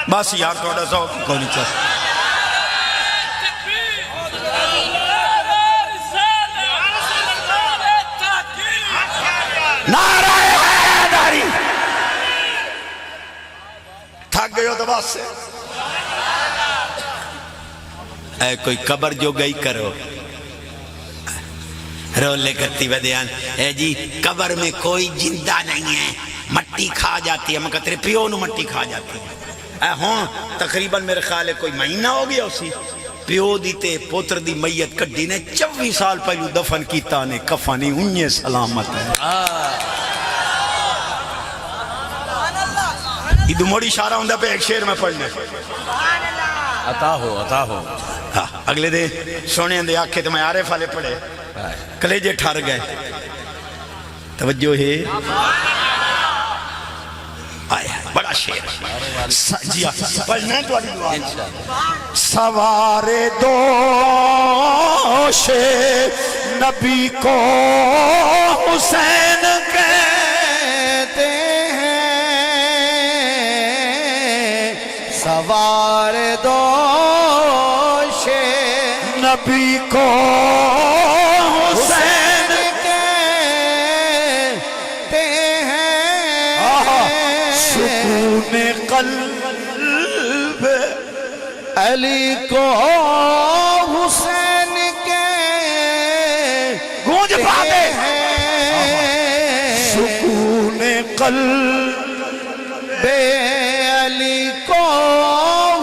بس یار تھوڑا ذوق کوئی نہیں چاہتا نعرہ حیدری تھک گئے ہو تو بس سے اے کوئی قبر جو گئی کرو رولے کرتی ودیان اے جی قبر میں کوئی زندہ نہیں ہے مٹی کھا جاتی ہے مگر تیرے پیو نو مٹی کھا جاتی ہے اے ہوں تقریباً میرے خیال ہے کوئی مہینہ ہو گیا اسی پیو دی تے پوتر دی میت کڈی نے 24 سال پہلو دفن کیتا نے کفانی انہیں سلامت ہے یہ موڑی اشارہ ہوں پہ ایک شعر میں پڑھنے عطا ہو ہاں اگلے دے سونے اندے آکھے تو میں عارف والے پڑھے کلیجے ٹھار گئے توجہ ہے آیا بڑا شعر جی پڑھنا تو آلی دعا سوار دوش نبی کو حسین کہتے ہیں سوار دوش نبی کو حسین کہتے ہیں سکون قلب علی کو حسین کے گونج پاتے ہیں سکون قلب علی کو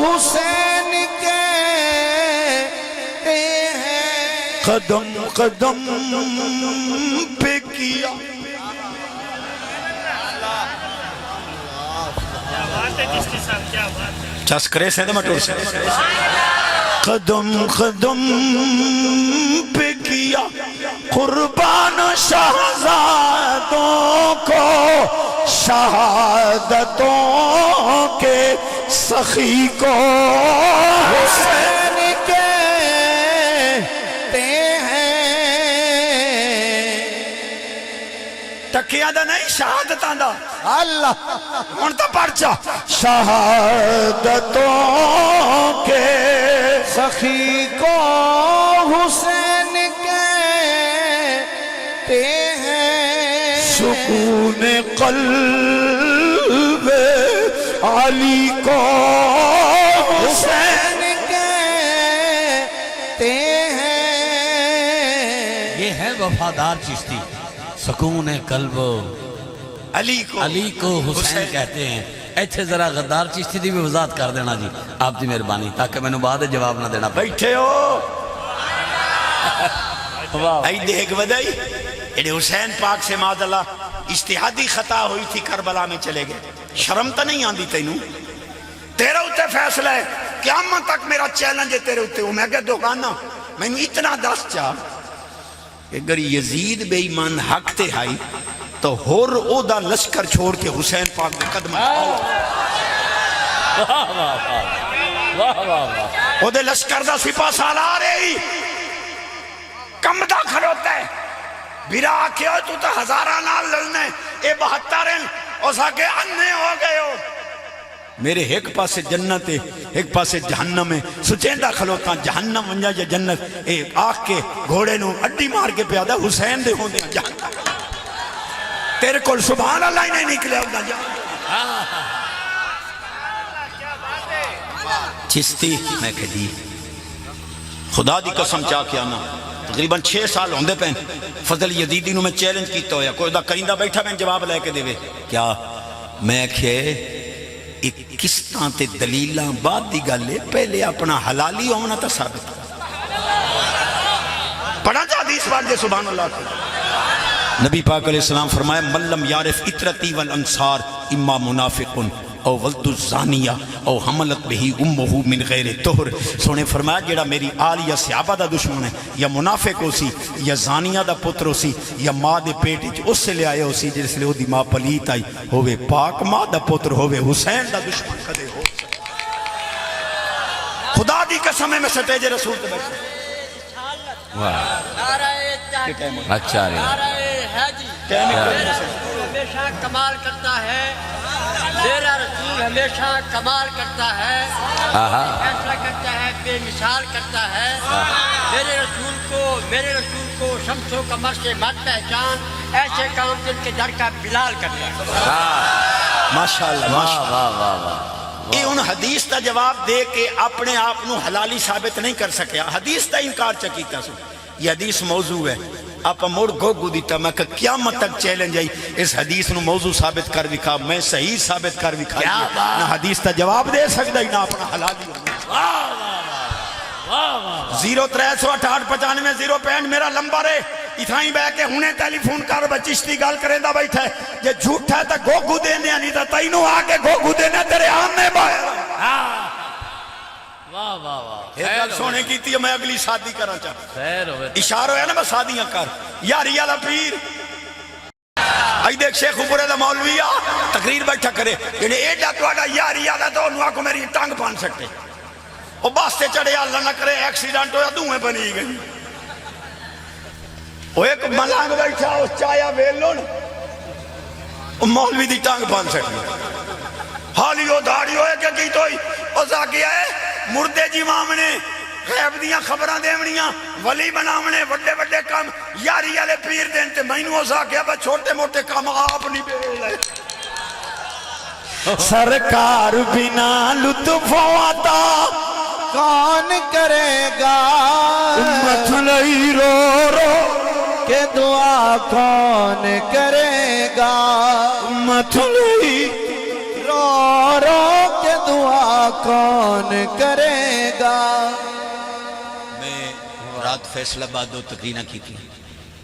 حسین کے ہیں قدم قدم پہ کیا بات ہے جس کے ساتھ کیا بات ہے چسکرے سے مٹور سے قدم قدم پہ کیا قربان شہزادوں کو شہادتوں کے سخی کو حسین کہتے ہیں تکیہ دا نہیں شہادتاں دا اللہ انتا پرچا شہادتوں کے سخی کو حسین کہتے ہیں سکون قلب علی کو حسین کہتے ہیں یہ ہے وفادار چشتی سکون قلب علی کو حسین کہتے ہیں ایتھے ذرا غدار چشتی دی بھی وضاحت کر دینا جی آپ دی مہربانی تاکہ میں نے بعد جواب نہ دینا بیٹھے ہو ای دیکھ ودائی یہ حسین پاک سے معاذ اللہ اجتہادی خطا ہوئی تھی کربلا میں چلے گئے شرم تو نہیں آندی تینوں تیرے اتے فیصلہ ہے قیامت تک میرا چیلنج ہے تیرے اتے میں کہ دوگانا میں نے اتنا دست چاہ کہ اگر یزید بے ایمان حق تے آئی تو ہور او دا لشکر چھوڑ کے حسین پاک دے قدم او دے لشکر دا سپاہ سالار رہی کم دا کھڑوتا ہے بیرا آکے ہو تو ہزارہ نال لڑنے اے 72 او ساکے اننے ہو گئے ہو میرے ایک پاسے جنت ہے ایک پاسے جہنم ہے سچیندہ کھلوتا جہنم ونجا یا جنت ایک آکھ کے گھوڑے نو اڈی مار کے پیادا حسین دے ہوں دے جہنم تیرے کول سبحان اللہ ہی نہیں نکلے ہوگا جا چستی میں کہ دی خدا دی قسم چاہ کیا نا تقریباً 6 سال ہوندے پہن فضل یزیدی نو میں چیلنج کیتا ہویا کوئی دا کرندہ بیٹھا میں جواب لے کے دے وے کیا میں کہ ایک کستان تے دلیلاں بعد دی گلے پہلے اپنا حلالی ہونا تا ثابت پڑھا جا حدیث بار دے سبحان اللہ کو نبی پاک علیہ السلام فرمایا ملم یارف اطرتی والانصار اما منافقن او ولد الزانیہ او حملت بہی امہو من غیر طہر سونے فرمایا جیڑا میری آلیہ صحابہ دا دشمن ہے یا منافق ہو سی یا زانیہ دا پتر ہو سی یا ماں دے پیٹی اس سے لے آئے ہو سی جس لے ہو دی ماں پلیت آئی ہوئے پاک ماں دا پتر ہوئے حسین دا دشمن کدے ہو خدا دی قسم میں سٹیج رسول تے بیٹھے اچھا رہے ہمیشہ کمال کرتا ہے میرا رسول ہمیشہ کمال کرتا ہے فیصلہ کرتا ہے بے مثال کرتا ہے میرے رسول کو شمس و قمر سے مت پہچان ایسے کام جن کے در کا بلال کرتا ہے ماشاءاللہ یہ ان حدیث کا جواب دے کے اپنے آپ نو حلالی ثابت نہیں کر سکیا، حدیث کا انکار چکیتا سو یہ حدیث موضوع ہے آپ مڑ گو دیتا میں کہ قیامت تک چیلنج آئی اس حدیث نو موضوع ثابت کر دکھا میں صحیح ثابت کر دکھا نہ حدیث کا جواب دے سکتا ہی نہ اپنا حلالی 0-368-95-065 میرا نمبر ہے اتھائی بے کے ہنے ٹیلی فون کر بچشتی گال کریں دا بیٹھا ہے جے جھوٹا ہے تا گو دینے نہیں تا تینوں آکے گو دینے تیرے آمنے باہر واہ واہ واہ ایک گل سونے کی تھی میں اگلی شادی کرنا چاہتا خیر ہوئے اشارہ ہے نا میں شادیاں کر یاری والا پیر آئی دیکھ شیخ اوپرے دا مولوی تقریر بیٹھا کرے یعنی ایڈا تو آڈا یاری والا تو انہوں کو میری ٹانگ پان سکتے وہ باس سے چڑھے اللہ نہ کرے ایکسیڈنٹ ہویا دوئیں بنی گئی وہ ایک ملانگ بیٹھا اس چایا ویلون مولوی دی ٹانگ پان سکتے حالیو دھاڑیو ہے کہ کی توئی وہ ساکیا ہے مردے جی مامنے غیب دیاں خبران دیمنیاں ولی بنامنے وڈے وڈے کام یاری والے پیر دین تے مینوں ہو ساکیا با چھوٹے موٹے کام آپ نہیں بیلے سرکار بنا لطف آتا کون کرے گا امت لئی رو رو کہ دعا کون کرے گا امت لئی رو رو کہ دعا کون کرے گا میں رات فیصلہ بعد دو تقریرہ کی تھی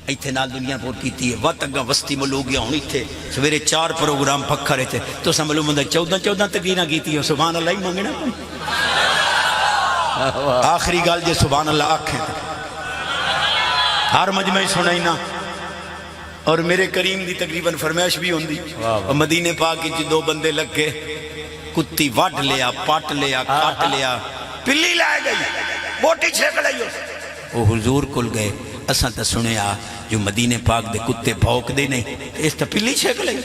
ایتھے نال دنیا پور کی تھی وقت اگا وستی ملوگیاں ہونی تھے سویرے 4 پروگرام پکھا رہے تھے تو سمجھو مندہ 14 تقریرہ کی تھی سبحان اللہ ہی مانگنا آخری گال جے سبحان اللہ آنکھیں ہر مجمع سنائی نا اور میرے کریم دی تقریباً فرمائش بھی ہوندی مدینے پاک کی 2 بندے لگ کے کتی وڈ لیا پاٹ لیا کاٹ لیا پلی لائے گئی بوٹی چھیک لئی وہ حضور کل گئے اساں تا سنیا جو مدینے پاک دے کتے بھوک دے نہیں اس تا پلی چھیک لئی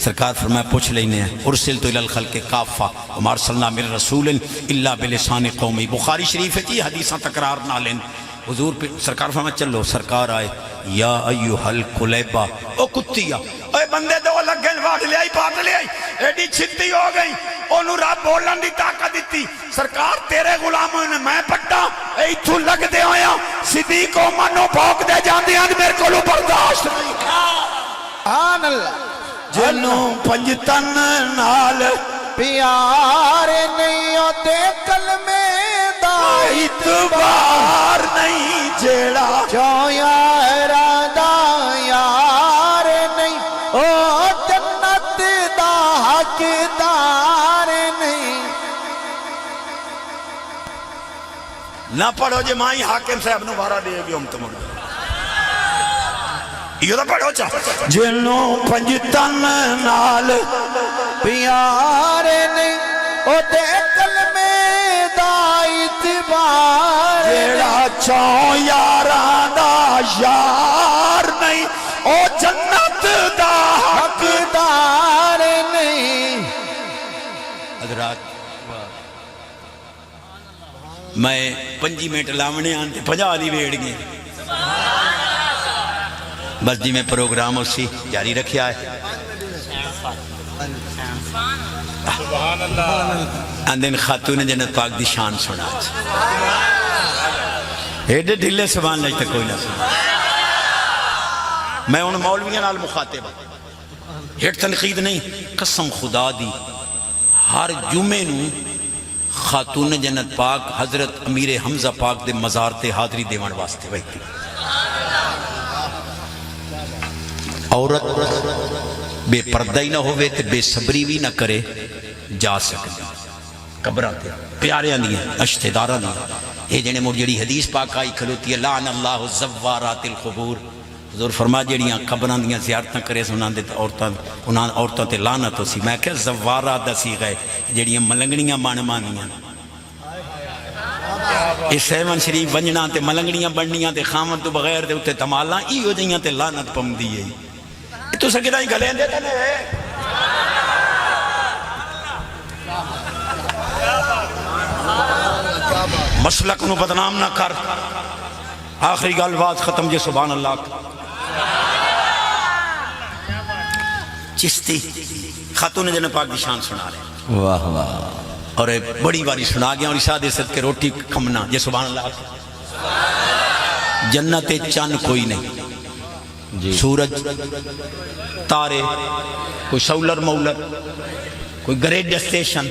سرکار فرمایا پوچھ لینے ہیں ارسلتو الى الخلق کافہ وما ارسلنا من رسول الا بلسان قومی بخاری شریف ہے جی حدیثاں تکرار نہ لین حضور پہ سرکار فرمایا چلو سرکار آئے یا ایوہ القلیبہ او کتیا اے بندے دو لگن واٹ لے آئی پاٹ لے آئی ایڈی چھتی ہو گئی انہوں رب بولن دی طاقت دیتی سرکار تیرے غلاموں نے میں پٹا اے تو لگ دے آیا صدیق و منو بھوک دے جان دے آن میرے کو لو برداشت نہیں سبحان اللہ جنوں پنجتن نال پیارے نہیں ہوتے کلمے دا اعتبار نہیں جیڑا جو یارا دا یار نہیں او جنت دا حقدار نہیں نہ پڑھو جے مائی حاکم صاحب نو بارہ دے گی ہم تمہر یہ تو پڑھو چاہ جنوں پنجتن نال پیارے نہیں ہوتے کلمے دا اعتبار جیڑا چوں یاران دا یار نہیں او جنت دا حقدار نہیں حضرات میں 5 منٹ لاونے آنتے 50 دی ویڑ گئے بس جی میں پروگرام اسی جاری رکھیا ہے اندین خاتون جنت پاک دی شان سنا ایڈے ڈھلے سبان لج تک کوئی نہ سنا میں ان مولویاں نال مخاطب ہیٹ تنقید نہیں قسم خدا دی ہر جمعے نو خاتون جنت پاک حضرت امیر حمزہ پاک دے مزار تے حاضری دیوان واسطے بیٹھی عورت بے پردہ ہی نہ ہوئے تے بے صبری بھی نہ کرے جا سکتی قبران تے پیاریاں نہیں ہیں اشتداراں نہیں ہیں یہ جنہیں مجھ جڑی حدیث پاک آئی کھلوتی ہے لعن اللہ الزوارات القبور حضور فرما جڑیاں قبران دیاں زیارتاں کرے سنان دیتا عورتاں تے لعنت ہو سی میں کہ زوارات دا سی گئے جڑیاں ملنگڑیاں مانیاں اس سیون شریف ونجنا تے ملنگڑیاں بننیاں تے خامن تو بغیر تے اتے تمالاں ای ہو جائیاں تے لعنت پم دیئے تو سکتا ہی گلیں دیتا نہیں مسلک نو بدنام نہ کر آخری گل بات ختم جے سبحان اللہ چشتی خاتون جنت پاک دی شان سنا رہے واہ واہ. اور بڑی باری سنا گیا اور اشارے صدقے روٹی کھمنا یہ سبحان اللہ. جنت چند کوئی نہیں, جی سورج تارے, کوئی سولر مولر, کوئی گریڈ اسٹیشن,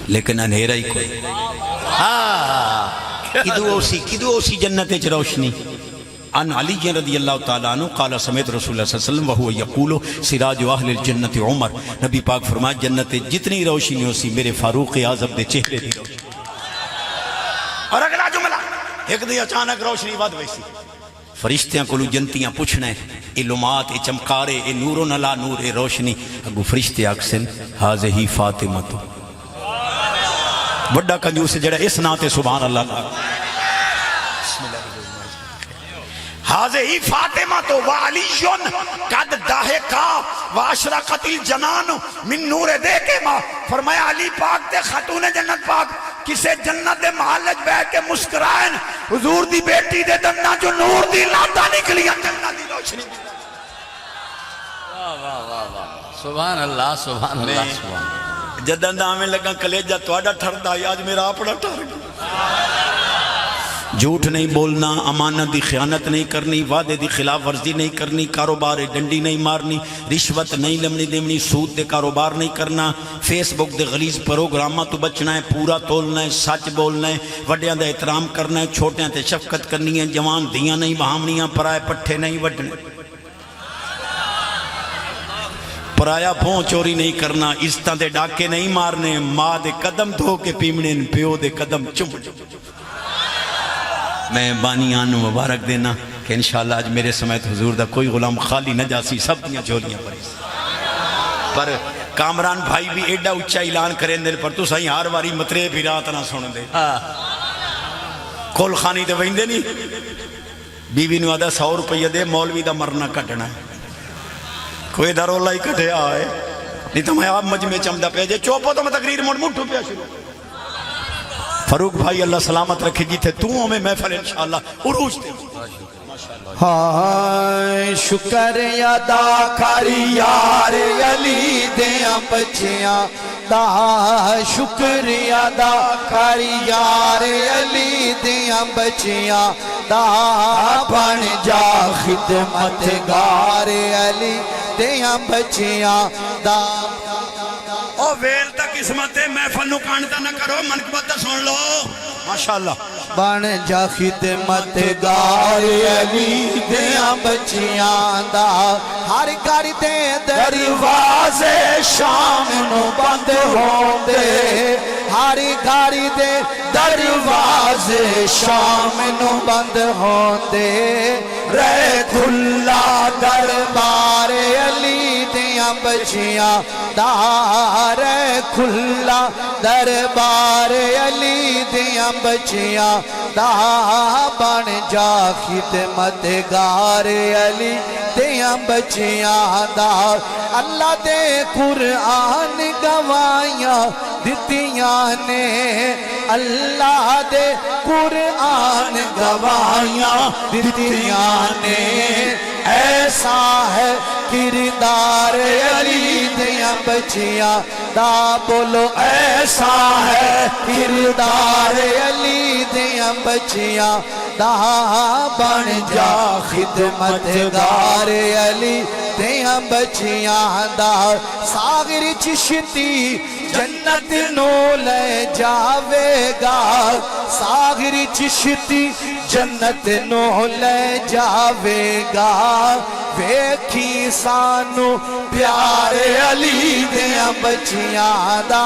لیکن انہیرا ہی کوئی. کدو اسی جنت چ روشنی. ان علی رضی اللہ تعالیٰ عنہ قال سمیت رسول اللہ صلی اللہ علیہ وسلم وہو یقولو سراج اہل الجنت عمر. نبی پاک فرمایا جنت جتنی روشنی ہو سی میرے فاروق اعظم دے چہرے دی روشنی. اور اگلا جملہ ایک دی اچانک روشنی ود ویسی فرشتیاں کو جنتیاں پوچھنا ہے علومات اے چمکارے اے نور و نلا نور اے روشنی. اگو فرشتے اکسن حاضہی فاطمہ تو بڑا کنجوس جڑا اس ناتے سبحان اللہ. حاضہی فاطمہ تو وعلیون قد داہکا واشرقت الجنان من نور دے کے ماں. فرمایا علی پاک دے خاتون جنت پاک کسے جنت دے محلج بیٹھ کے مسکرائن حضور دی بیٹی دے دنہ جو نور دی لاتا نکلیاں جنت دی روشنی. سبحان اللہ سبحان اللہ سبحان اللہ. جدن دا ہمیں لگا کلیجہ توڑا ٹھر دا آج میرا اپنا ٹھر گیا. جھوٹ نہیں بولنا, امانت دی خیانت نہیں کرنی, وعدے دی خلاف ورزی نہیں کرنی, کاروبار ڈنڈی نہیں مارنی, رشوت نہیں لمنی دیمنی, سود دے کاروبار نہیں کرنا, فیس بک دے غلیظ پروگرامہ تو بچنا ہے, پورا تولنا ہے, سچ بولنا ہے, وڈیاں دا احترام کرنا ہے, چھوٹیاں تے شفقت کرنی ہے, جوان دیاں نہیں بہامنیاں, پرائے پٹھے نہیں وڈنے, پرایا بھون چوری نہیں کرنا, عزتاں دے ڈاکے نہیں مارنے, ماں دے قدم دھو کے پیمنے, پیو دے قدم چمڑ. میں بانیان مبارک دینا کہ انشاءاللہ آج میرے سمیت حضور دا کوئی غلام خالی نہ جاسی, سب دیاں جھولیاں پری. پر کامران بھائی بھی ایڈا اچھا اعلان کریں دل پر تو سائیں ہار واری مترے بھی رات نہ سن دے. کول خانی تے ویندے نہیں, بیوی نو آدھا 100 روپیہ دے, مولوی دا مرنا کٹنا ہے, کوئی در اللہ ہی کٹے آئے نہیں تو میں آپ مجمع چمدہ پہ جے چوپو تو میں تقریر مٹھو پہ شروع. فاروق بھائی اللہ سلامت رکھے جی تھے تو ہمیں محفل انشاءاللہ عروج دے. ہائے شکر ادا کری یار علی دیاں بچیاں دا, شکر ادا کری یار علی دیاں بچیاں دا, بن جا خدمت گار علی دیاں بچیاں دا. او ویل تا قسمت محفل نو کانتا نہ کرو, منقبت سن لو ماشاءاللہ. بن جا خدمت گار علی دیاں بچیاں دا, ہر گھر دے دروازے شام نو بند ہوندے, ہر گھر دے دروازے شام نو بند ہوندے, رہ کھلا دربار علی دیاں بچیاں دا, رہ کھلا دربار علی دیاں بچیاں دا, بن جا خدمت گار علی دیاں بچیاں دا. اللہ دے قرآن گوائیاں دتیاں نے, اللہ دے قرآن گوائیاں دتیاں نے, ایسا ہے کردار علی دیاں بچیاں دا, بولو ایسا ہے کردار علی دیاں بچیاں دا, بن جا خدمت گار علی دیاں بچیاں دا. ساغر چشتی جنت نو لے جاوے گا, ساغر چشتی جنت نو لے جاوے گا, ویکھی سانو پیارے علی دیاں بچیاں دا,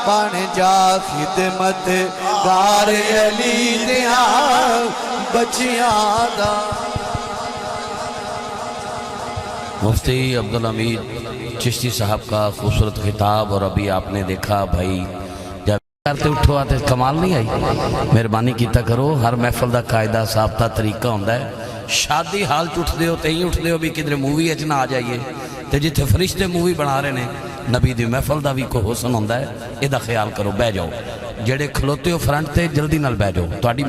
بن جا خدمت گار علی دیاں بچیاں دا. مفتی عبدالحمید چشتی صاحب کا خوبصورت خطاب, اور ابھی آپ نے دیکھا بھائی جب کرتے اٹھو آتے کمال نہیں آئی. مہربانی کیتا کرو, ہر محفل دا قاعدہ ثابتہ طریقہ ہوندہ ہے. شادی حال چ دے ہو تے ہی اٹھ دے ہو بھی کدھر مووی اچ نہ آ جائیے, تے جتھے فرشتے مووی بنا رہے نے نبی دی محفل دا بھی کوئی حسن ہوندہ ہے, یہ دا خیال کرو. بہ جاؤ جڑے کھلوتے ہو فرنٹ تے جلدی نال بہ جاؤ, تہاڈی